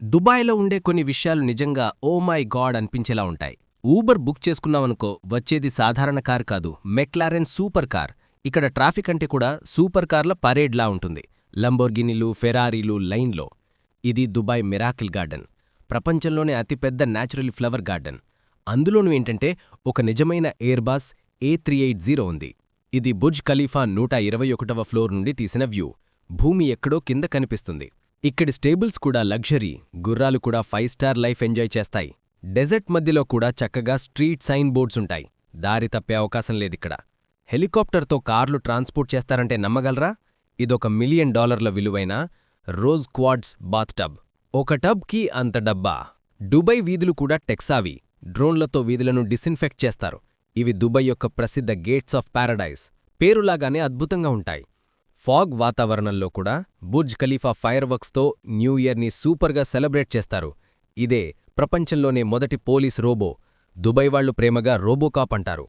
దుబాయ్లో ఉండే కొన్ని విషయాలు నిజంగా ఓ మై గాడ్ అనిపించేలా ఉంటాయి. ఊబర్ బుక్ చేసుకున్నామనుకో వచ్చేది సాధారణ కార్ కాదు, మెక్లారెన్ సూపర్ కార్. ఇక్కడ ట్రాఫిక్ అంటే కూడా సూపర్ కార్ల పరేడ్లా ఉంటుంది. లంబోర్గినీలు, ఫెరారీలు లైన్లో. ఇది దుబాయ్ మిరాకిల్ గార్డెన్, ప్రపంచంలోనే అతిపెద్ద న్యాచురల్ ఫ్లవర్ గార్డెన్. అందులోనూ ఏంటంటే ఒక నిజమైన ఎయిర్బాస్ A380 ఉంది. ఇది బుర్జ్ ఖలీఫా 121వ ఫ్లోర్ నుండి తీసిన వ్యూ. భూమి ఎక్కడో కింద కనిపిస్తుంది. ఇక్కడి స్టేబుల్స్ కూడా లగ్జరీ, గుర్రాలు కూడా 5 స్టార్ లైఫ్ ఎంజాయ్ చేస్తాయి. డెజర్ట్ మధ్యలో కూడా చక్కగా స్ట్రీట్ సైన్ బోర్డ్స్ ఉంటాయి. దారి తప్పే అవకాశం లేదిక్కడ. హెలికాప్టర్తో కార్లు ట్రాన్స్పోర్ట్ చేస్తారంటే నమ్మగలరా? ఇదొక $1 మిలియన్ విలువైన రోజ్ క్వాడ్స్ బాత్ టబ్. ఒక టబ్కి అంత డబ్బా. దుబాయ్ వీధులు కూడా టెక్సావి. డ్రోన్లతో వీధులను డిసిన్ఫెక్ట్ చేస్తారు. ఇవి దుబాయ్ యొక్క ప్రసిద్ధ గేట్స్ ఆఫ్ ప్యారడైజ్. పేరులాగానే అద్భుతంగా ఉంటాయి. ఫాగ్ వాతావరణంలో కూడా బుర్జ్ ఖలీఫా ఫైర్ వర్క్స్తో న్యూ ఇయర్ని సూపర్గా సెలబ్రేట్ చేస్తారు. ఇదే ప్రపంచంలోనే మొదటి పోలీస్ రోబో. దుబాయ్ వాళ్లు ప్రేమగా రోబోకాప్ అంటారు.